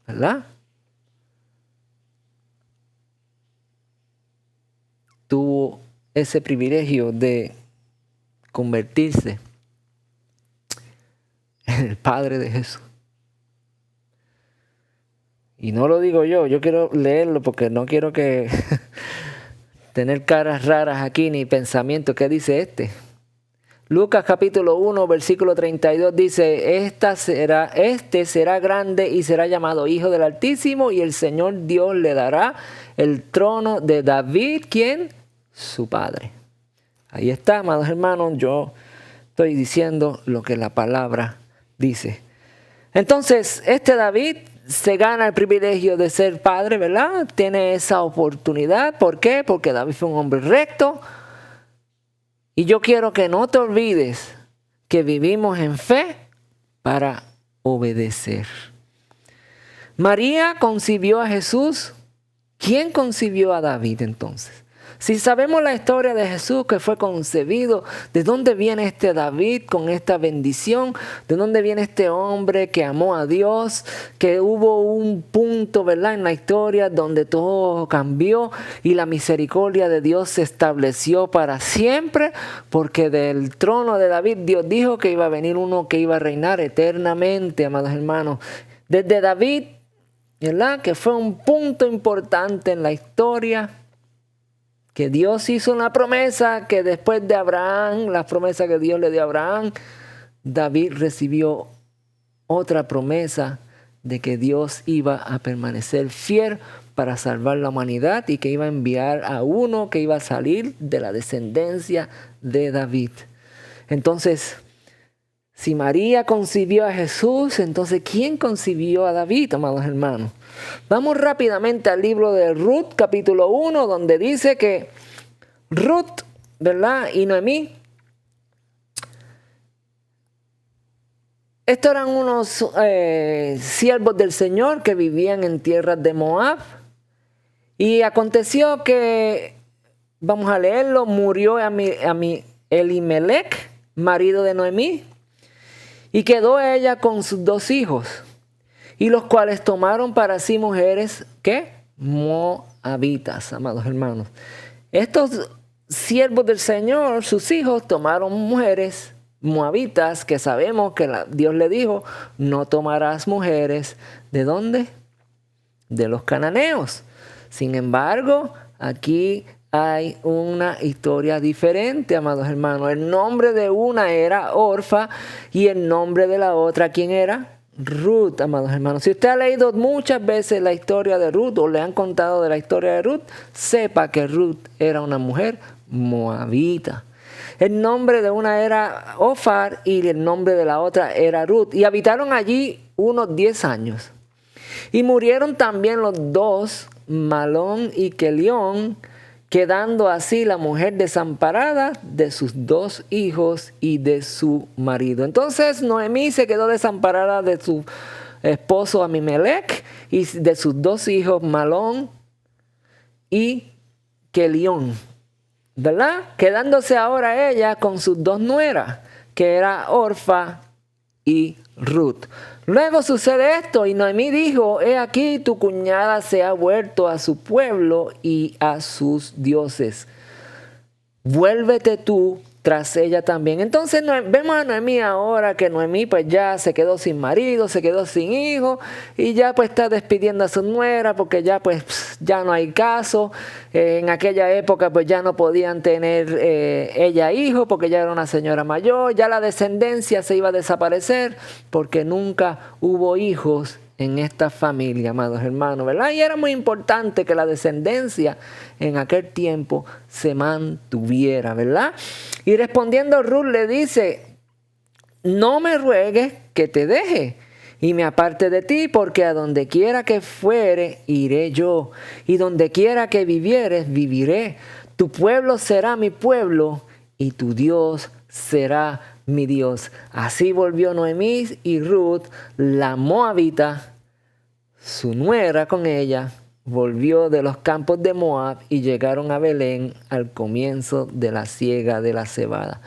¿verdad?, tuvo ese privilegio de convertirse en el Padre de Jesús. Y no lo digo yo quiero leerlo porque no quiero que tener caras raras aquí ni pensamientos. ¿Qué dice este? Lucas capítulo 1, versículo 32 dice, este será grande y será llamado Hijo del Altísimo, y el Señor Dios le dará el trono de David, ¿quién? Su padre. Ahí está, amados hermanos, yo estoy diciendo lo que la palabra dice. Entonces, este David se gana el privilegio de ser padre, ¿verdad? Tiene esa oportunidad. ¿Por qué? Porque David fue un hombre recto. Y yo quiero que no te olvides que vivimos en fe para obedecer. María concibió a Jesús. ¿Quién concibió a David entonces? Si sabemos la historia de Jesús que fue concebido, ¿de dónde viene este David con esta bendición? ¿De dónde viene este hombre que amó a Dios? Que hubo un punto, ¿verdad?, en la historia donde todo cambió y la misericordia de Dios se estableció para siempre, porque del trono de David Dios dijo que iba a venir uno que iba a reinar eternamente, amados hermanos. Desde David, ¿verdad?, que fue un punto importante en la historia, que Dios hizo una promesa que después de Abraham, la promesa que Dios le dio a Abraham, David recibió otra promesa de que Dios iba a permanecer fiel para salvar la humanidad y que iba a enviar a uno que iba a salir de la descendencia de David. Entonces, si María concibió a Jesús, entonces ¿quién concibió a David, amados hermanos? Vamos rápidamente al libro de Ruth, capítulo 1, donde dice que Ruth, ¿verdad?, y Noemí, estos eran unos siervos del Señor que vivían en tierras de Moab. Y aconteció que, vamos a leerlo, murió Elimelech, marido de Noemí, y quedó ella con sus 2 hijos, y los cuales tomaron para sí mujeres, ¿qué? Moabitas, amados hermanos. Estos siervos del Señor, sus hijos, tomaron mujeres moabitas, que sabemos que Dios le dijo, no tomarás mujeres, ¿de dónde? De los cananeos. Sin embargo, aquí hay una historia diferente, amados hermanos. El nombre de una era Orfa y el nombre de la otra, ¿quién era? Ruth, amados hermanos. Si usted ha leído muchas veces la historia de Ruth o le han contado de la historia de Ruth, sepa que Ruth era una mujer moabita. El nombre de una era Ofar y el nombre de la otra era Ruth. Y habitaron allí unos 10 años. Y murieron también los 2, Malón y Kelión, quedando así la mujer desamparada de sus 2 hijos y de su marido. Entonces Noemí se quedó desamparada de su esposo Abimelech y de sus 2 hijos, Malón y Kelión, ¿verdad? Quedándose ahora ella con sus 2 nueras, que era Orfa y Ruth. Luego sucede esto, y Noemí dijo, he aquí tu cuñada se ha vuelto a su pueblo y a sus dioses. Vuélvete tú tras ella también. Entonces vemos a Noemí ahora, que Noemí pues ya se quedó sin marido, se quedó sin hijo, y ya pues está despidiendo a su nuera porque ya pues ya no hay caso. En aquella época pues ya no podían tener ella hijo porque ya era una señora mayor, ya la descendencia se iba a desaparecer porque nunca hubo hijos en esta familia, amados hermanos, ¿verdad? Y era muy importante que la descendencia en aquel tiempo se mantuviera, ¿verdad? Y respondiendo Ruth le dice, no me ruegues que te deje y me aparte de ti, porque a donde quiera que fuere, iré yo, y donde quiera que vivieres, viviré. Tu pueblo será mi pueblo y tu Dios será mi Dios. Así volvió Noemí y Ruth, la moabita, su nuera con ella, volvió de los campos de Moab y llegaron a Belén al comienzo de la siega de la cebada.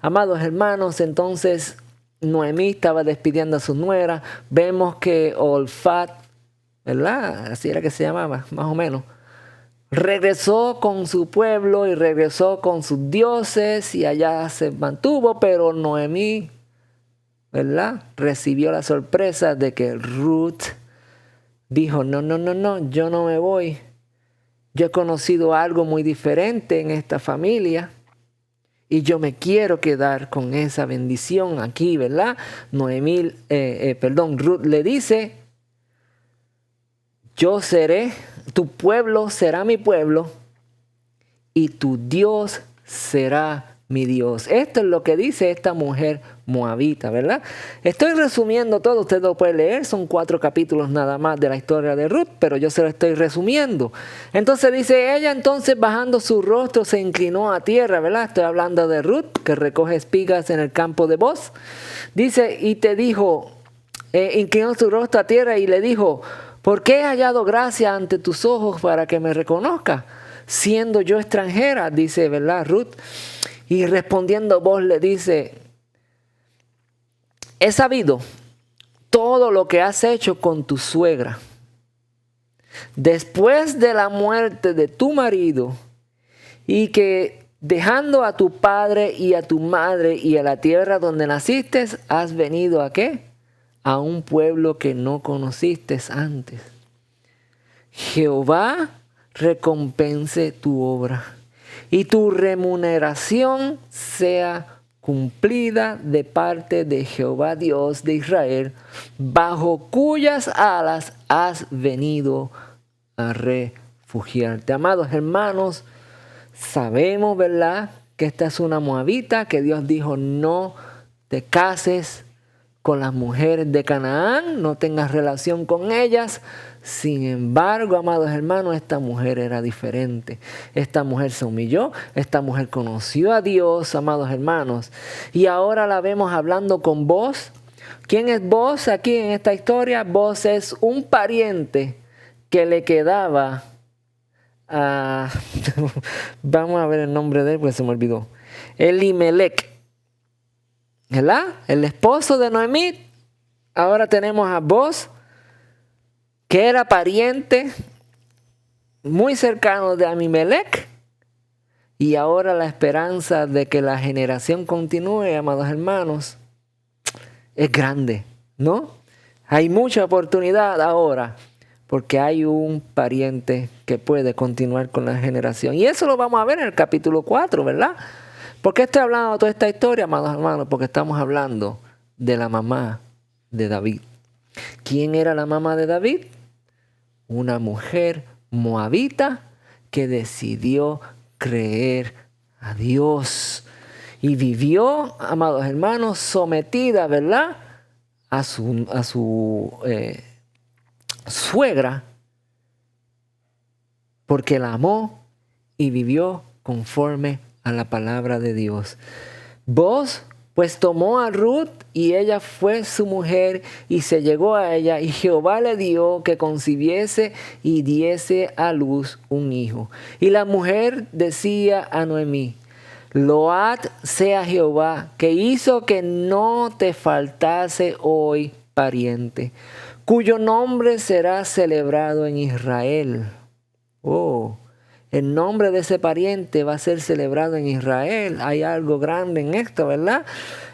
Amados hermanos, entonces Noemí estaba despidiendo a su nuera. Vemos que Olfat, ¿verdad? Así era que se llamaba, más o menos. Regresó con su pueblo y regresó con sus dioses y allá se mantuvo, pero Noemí, ¿verdad?, recibió la sorpresa de que Ruth dijo, no, yo no me voy. Yo he conocido algo muy diferente en esta familia Y yo me quiero quedar con esa bendición aquí, ¿verdad? Ruth le dice, yo seré, tu pueblo será mi pueblo y tu Dios será mi Dios. Esto es lo que dice esta mujer moabita, ¿verdad? Estoy resumiendo todo, usted lo puede leer, son 4 capítulos nada más de la historia de Ruth, pero yo se lo estoy resumiendo. Entonces dice, ella entonces bajando su rostro se inclinó a tierra, ¿verdad? Estoy hablando de Ruth, que recoge espigas en el campo de Booz. Dice, y te dijo, inclinó su rostro a tierra y le dijo, ¿por qué he hallado gracia ante tus ojos para que me reconozca? Siendo yo extranjera, dice, ¿verdad, Ruth? Y respondiendo Booz le dice, he sabido todo lo que has hecho con tu suegra. Después de la muerte de tu marido, y que dejando a tu padre y a tu madre y a la tierra donde naciste, has venido ¿a qué? A un pueblo que no conociste antes. Jehová recompense tu obra y tu remuneración sea cumplida de parte de Jehová Dios de Israel, bajo cuyas alas has venido a refugiarte. Amados hermanos, sabemos, ¿verdad?, que esta es una moabita, que Dios dijo, no te cases con las mujeres de Canaán, no tengas relación con ellas. Sin embargo, amados hermanos, esta mujer era diferente. Esta mujer se humilló, esta mujer conoció a Dios, amados hermanos. Y ahora la vemos hablando con Booz. ¿Quién es Booz aquí en esta historia? Booz es un pariente que le quedaba a... Vamos a ver el nombre de él porque se me olvidó. Elimelech, ¿verdad? El esposo de Noemí. Ahora tenemos a Booz, que era pariente muy cercano de Abimelech, y ahora la esperanza de que la generación continúe, amados hermanos, es grande, ¿no? Hay mucha oportunidad ahora, porque hay un pariente que puede continuar con la generación. Y eso lo vamos a ver en el capítulo 4, ¿verdad? ¿Por qué estoy hablando de toda esta historia, amados hermanos? Porque estamos hablando de la mamá de David. ¿Quién era la mamá de David? Una mujer moabita que decidió creer a Dios y vivió, amados hermanos, sometida, ¿verdad?, a su suegra, porque la amó y vivió conforme a la palabra de Dios. Booz pues tomó a Ruth y ella fue su mujer y se llegó a ella, y Jehová le dio que concibiese y diese a luz un hijo. Y la mujer decía a Noemí, load sea Jehová, que hizo que no te faltase hoy pariente, cuyo nombre será celebrado en Israel. Oh, el nombre de ese pariente va a ser celebrado en Israel. Hay algo grande en esto, ¿verdad?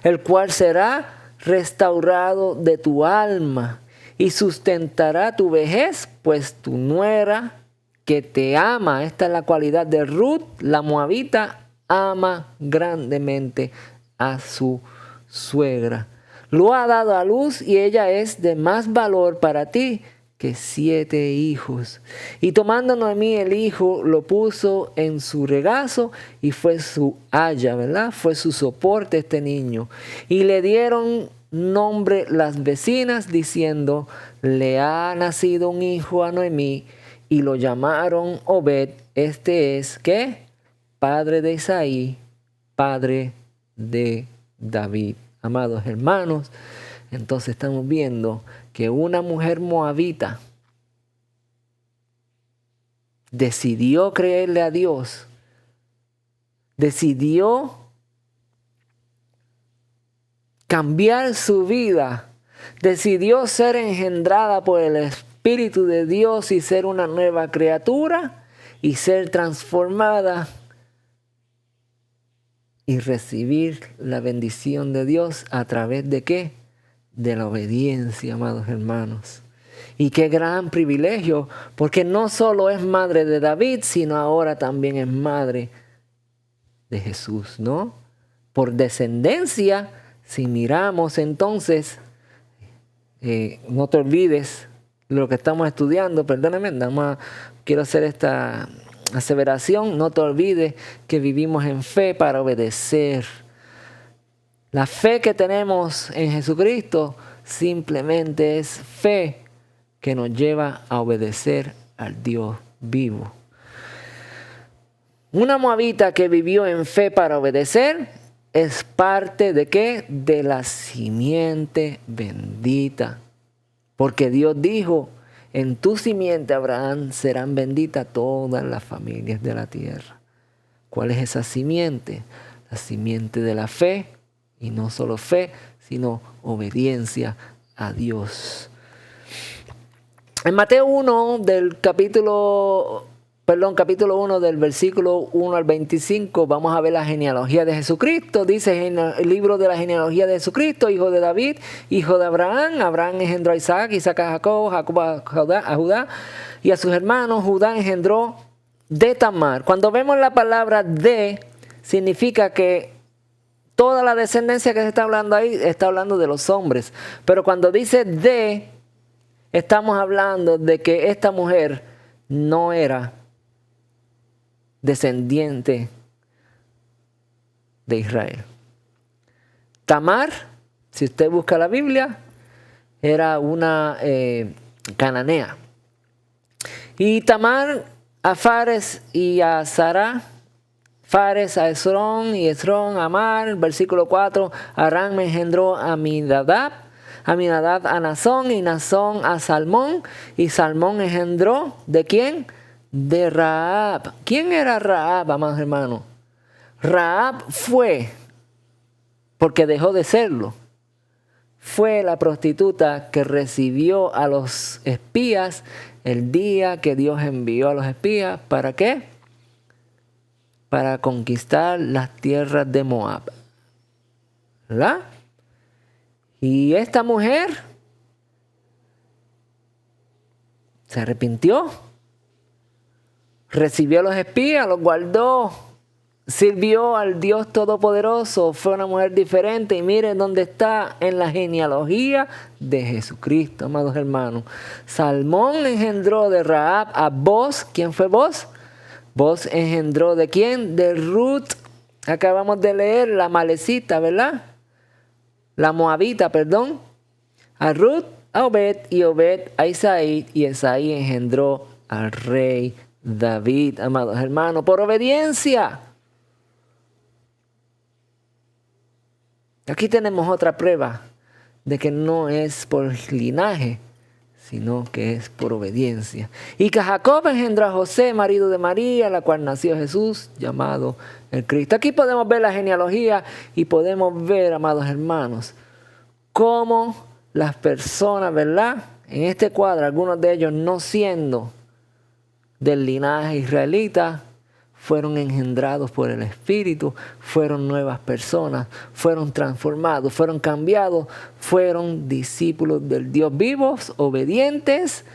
El cual será restaurado de tu alma y sustentará tu vejez, pues tu nuera que te ama, esta es la cualidad de Ruth, la moabita, ama grandemente a su suegra. Lo ha dado a luz y ella es de más valor para ti que 7 hijos. Y tomando Noemí el hijo, lo puso en su regazo y fue su haya, ¿verdad? Fue su soporte este niño. Y le dieron nombre las vecinas diciendo, le ha nacido un hijo a Noemí, y lo llamaron Obed. Este es, ¿qué? Padre de Isaí, padre de David. Amados hermanos, entonces estamos viendo que una mujer moabita decidió creerle a Dios, decidió cambiar su vida, decidió ser engendrada por el Espíritu de Dios y ser una nueva criatura y ser transformada y recibir la bendición de Dios a través de ¿qué? De la obediencia, amados hermanos. Y qué gran privilegio, porque no solo es madre de David, sino ahora también es madre de Jesús, ¿no? Por descendencia, si miramos entonces, no te olvides lo que estamos estudiando, perdóname, quiero hacer esta aseveración, no te olvides que vivimos en fe para obedecer. La fe que tenemos en Jesucristo simplemente es fe que nos lleva a obedecer al Dios vivo. Una moabita que vivió en fe para obedecer es parte ¿de qué? De la simiente bendita. Porque Dios dijo, en tu simiente, Abraham, serán benditas todas las familias de la tierra. ¿Cuál es esa simiente? La simiente de la fe, y no solo fe, sino obediencia a Dios. En Mateo 1, capítulo 1 del versículo 1 al 25, vamos a ver la genealogía de Jesucristo. Dice en el libro de la genealogía de Jesucristo, hijo de David, hijo de Abraham. Abraham engendró a Isaac, Isaac a Jacob, Jacob a Judá y a sus hermanos. Judá engendró de Tamar. Cuando vemos la palabra de, significa que toda la descendencia que se está hablando ahí, está hablando de los hombres. Pero cuando dice de, estamos hablando de que esta mujer no era descendiente de Israel. Tamar, si usted busca la Biblia, era una cananea. Y Tamar a Fares y a Sará, Fares a Esrón y Esrón a Amar, versículo 4, Aram engendró a Aminadab, Aminadab a Nazón y Nazón a Salmón, y Salmón engendró, ¿de quién? De Rahab. ¿Quién era Rahab, amados hermanos? Rahab fue, porque dejó de serlo, fue la prostituta que recibió a los espías el día que Dios envió a los espías. ¿Para qué? Para conquistar las tierras de Moab. ¿Verdad? Y esta mujer se arrepintió, recibió a los espías, los guardó, sirvió al Dios Todopoderoso, fue una mujer diferente. Y miren dónde está, en la genealogía de Jesucristo, amados hermanos. Salmón engendró de Rahab a Boz. ¿Quién fue Boz? Boz engendró ¿de quién? De Ruth. Acabamos de leer la malecita, ¿verdad? La moabita, perdón. A Ruth, a Obed, y Obed a Isaí, y Isaí engendró al rey David, amados hermanos, por obediencia. Aquí tenemos otra prueba de que no es por linaje, sino que es por obediencia. Y que Jacob engendró a José, marido de María, la cual nació Jesús, llamado el Cristo. Aquí podemos ver la genealogía y podemos ver, amados hermanos, cómo las personas, ¿verdad? En este cuadro, algunos de ellos no siendo del linaje israelita, fueron engendrados por el Espíritu, fueron nuevas personas, fueron transformados, fueron cambiados, fueron discípulos del Dios vivos, obedientes,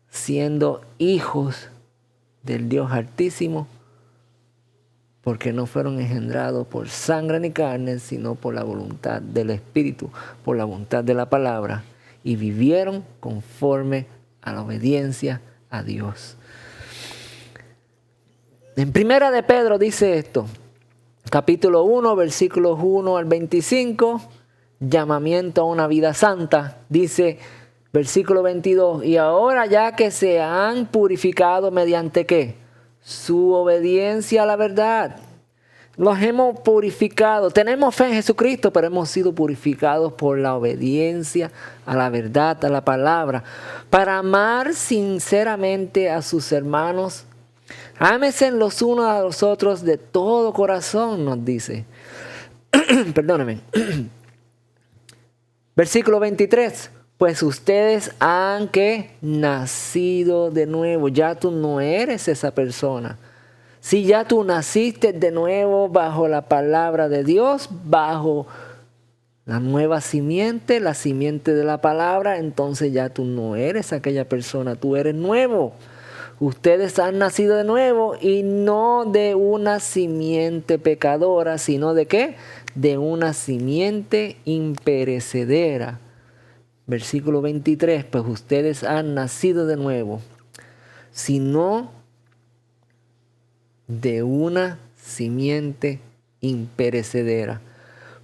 siendo hijos del Dios Altísimo, porque no fueron engendrados por sangre ni carne, sino por la voluntad del Espíritu, por la voluntad de la palabra, y vivieron conforme a la obediencia a Dios. En Primera de Pedro dice esto, capítulo 1, versículos 1 al 25, llamamiento a una vida santa. Dice, versículo 22, y ahora ya que se han purificado mediante ¿qué? Su obediencia a la verdad. Los hemos purificado. Tenemos fe en Jesucristo, pero hemos sido purificados por la obediencia a la verdad, a la palabra, para amar sinceramente a sus hermanos. Ámense los unos a los otros de todo corazón, nos dice. Perdónenme. Versículo 23. Pues ustedes han que nacido de nuevo. Ya tú no eres esa persona. Si ya tú naciste de nuevo bajo la palabra de Dios, bajo la nueva simiente, la simiente de la palabra, entonces ya tú no eres aquella persona, tú eres nuevo. Ustedes han nacido de nuevo y no de una simiente pecadora, sino ¿de qué? De una simiente imperecedera. Versículo 23, pues ustedes han nacido de nuevo, sino de una simiente imperecedera,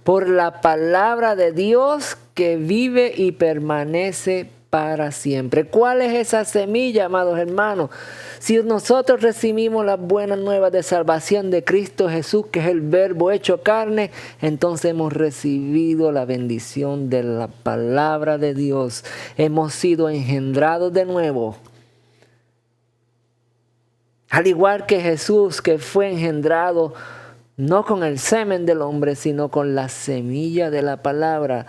por la palabra de Dios que vive y permanece para siempre. ¿Cuál es esa semilla, amados hermanos? Si nosotros recibimos las buenas nuevas de salvación de Cristo Jesús, que es el Verbo hecho carne, entonces hemos recibido la bendición de la palabra de Dios. Hemos sido engendrados de nuevo. Al igual que Jesús, que fue engendrado no con el semen del hombre, sino con la semilla de la palabra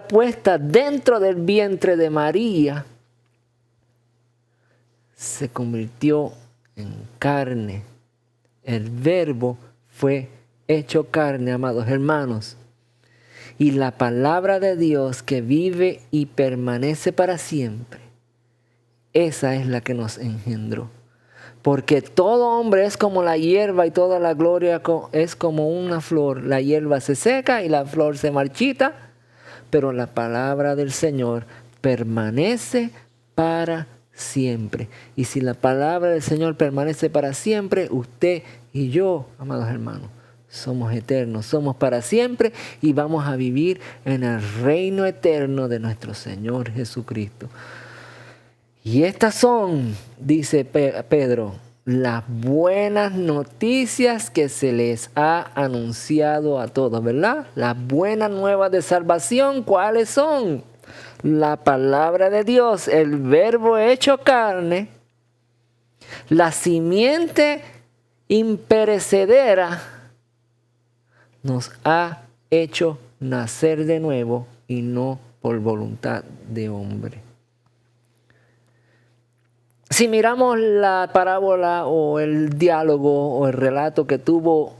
puesta dentro del vientre de María, se convirtió en carne. El Verbo fue hecho carne, amados hermanos. Y la palabra de Dios que vive y permanece para siempre, esa es la que nos engendró. Porque todo hombre es como la hierba y toda la gloria es como una flor. La hierba se seca y la flor se marchita, pero la palabra del Señor permanece para siempre. Y si la palabra del Señor permanece para siempre, usted y yo, amados hermanos, somos eternos, somos para siempre y vamos a vivir en el reino eterno de nuestro Señor Jesucristo. Y estas son, dice Pedro, las buenas noticias que se les ha anunciado a todos, ¿verdad? Las buenas nuevas de salvación, ¿cuáles son? La palabra de Dios, el Verbo hecho carne, la simiente imperecedera, nos ha hecho nacer de nuevo y no por voluntad de hombre. Si miramos la parábola o el diálogo o el relato que tuvo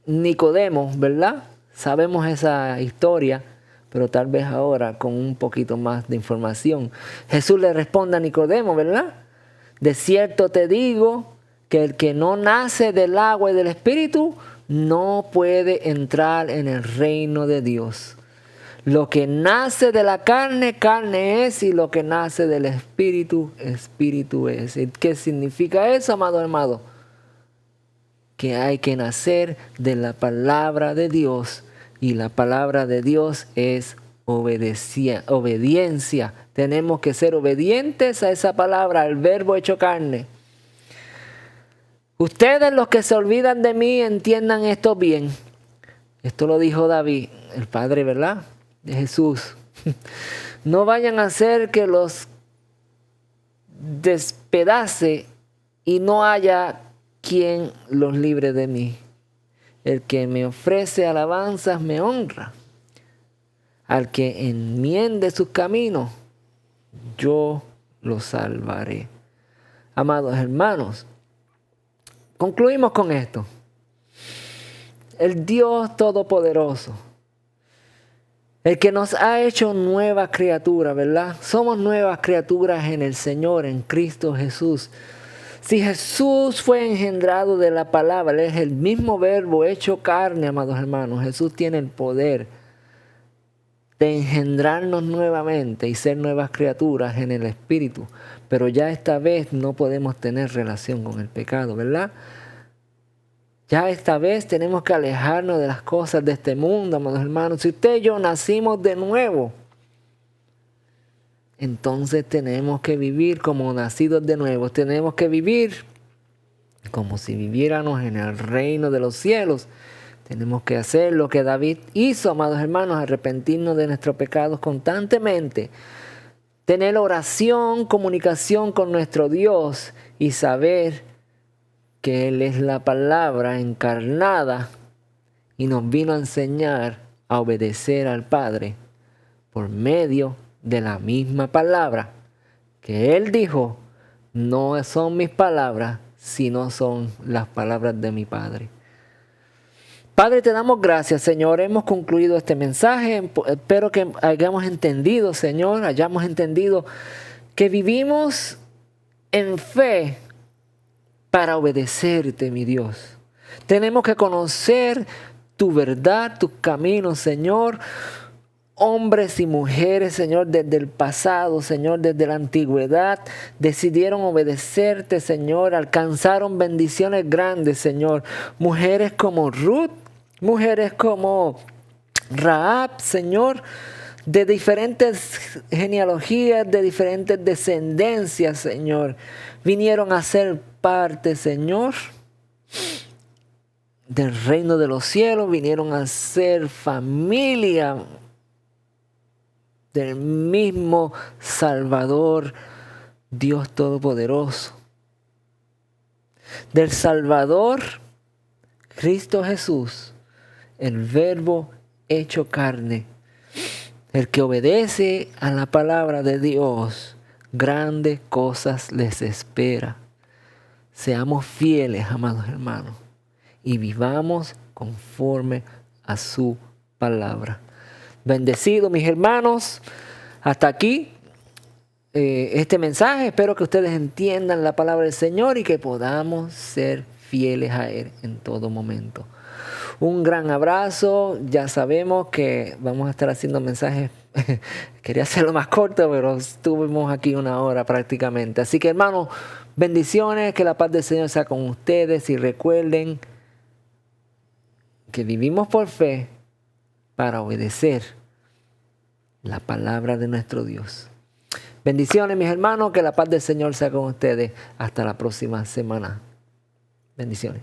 Nicodemo, ¿verdad? Sabemos esa historia, pero tal vez ahora con un poquito más de información. Jesús le responde a Nicodemo, ¿verdad? De cierto te digo que el que no nace del agua y del Espíritu no puede entrar en el reino de Dios. Lo que nace de la carne, carne es, y lo que nace del Espíritu, Espíritu es. ¿Qué significa eso, amado hermano? Que hay que nacer de la palabra de Dios, y la palabra de Dios es obediencia. Tenemos que ser obedientes a esa palabra, al Verbo hecho carne. Ustedes, los que se olvidan de mí, entiendan esto bien. Esto lo dijo David, el Padre, ¿verdad?, de Jesús. No vayan a hacer que los despedace y no haya quien los libre de mí. El que me ofrece alabanzas me honra. Al que enmiende sus caminos, yo lo salvaré. Amados hermanos, concluimos con esto. El Dios Todopoderoso, el que nos ha hecho nuevas criaturas, ¿verdad? Somos nuevas criaturas en el Señor, en Cristo Jesús. Si Jesús fue engendrado de la palabra, Él es el mismo Verbo hecho carne, amados hermanos. Jesús tiene el poder de engendrarnos nuevamente y ser nuevas criaturas en el Espíritu. Pero ya esta vez no podemos tener relación con el pecado, ¿verdad? Ya esta vez tenemos que alejarnos de las cosas de este mundo, amados hermanos. Si usted y yo nacimos de nuevo, entonces tenemos que vivir como nacidos de nuevo. Tenemos que vivir como si viviéramos en el reino de los cielos. Tenemos que hacer lo que David hizo, amados hermanos, arrepentirnos de nuestros pecados constantemente. Tener oración, comunicación con nuestro Dios y saber que Él es la palabra encarnada y nos vino a enseñar a obedecer al Padre por medio de la misma palabra que Él dijo, no son mis palabras, sino son las palabras de mi Padre. Padre, te damos gracias, Señor. Hemos concluido este mensaje. Espero que hayamos entendido, Señor, hayamos entendido que vivimos en fe para obedecerte, mi Dios. Tenemos que conocer tu verdad, tus caminos, Señor. Hombres y mujeres, Señor, desde el pasado, Señor, desde la antigüedad, decidieron obedecerte, Señor, alcanzaron bendiciones grandes, Señor. Mujeres como Ruth, mujeres como Rahab, Señor, de diferentes genealogías, de diferentes descendencias, Señor, vinieron a ser parte, Señor, del reino de los cielos, vinieron a ser familia del mismo Salvador, Dios Todopoderoso. Del Salvador, Cristo Jesús, el Verbo hecho carne. El que obedece a la palabra de Dios, grandes cosas les espera. Seamos fieles, amados hermanos, y vivamos conforme a su palabra. Bendecido, mis hermanos. Hasta aquí este mensaje. Espero que ustedes entiendan la palabra del Señor y que podamos ser fieles a Él en todo momento. Un gran abrazo. Ya sabemos que vamos a estar haciendo mensajes. Quería hacerlo más corto, pero estuvimos aquí 1 hora prácticamente. Así que, hermanos, bendiciones. Que la paz del Señor sea con ustedes. Y recuerden que vivimos por fe para obedecer la palabra de nuestro Dios. Bendiciones, mis hermanos, que la paz del Señor sea con ustedes. Hasta la próxima semana. Bendiciones.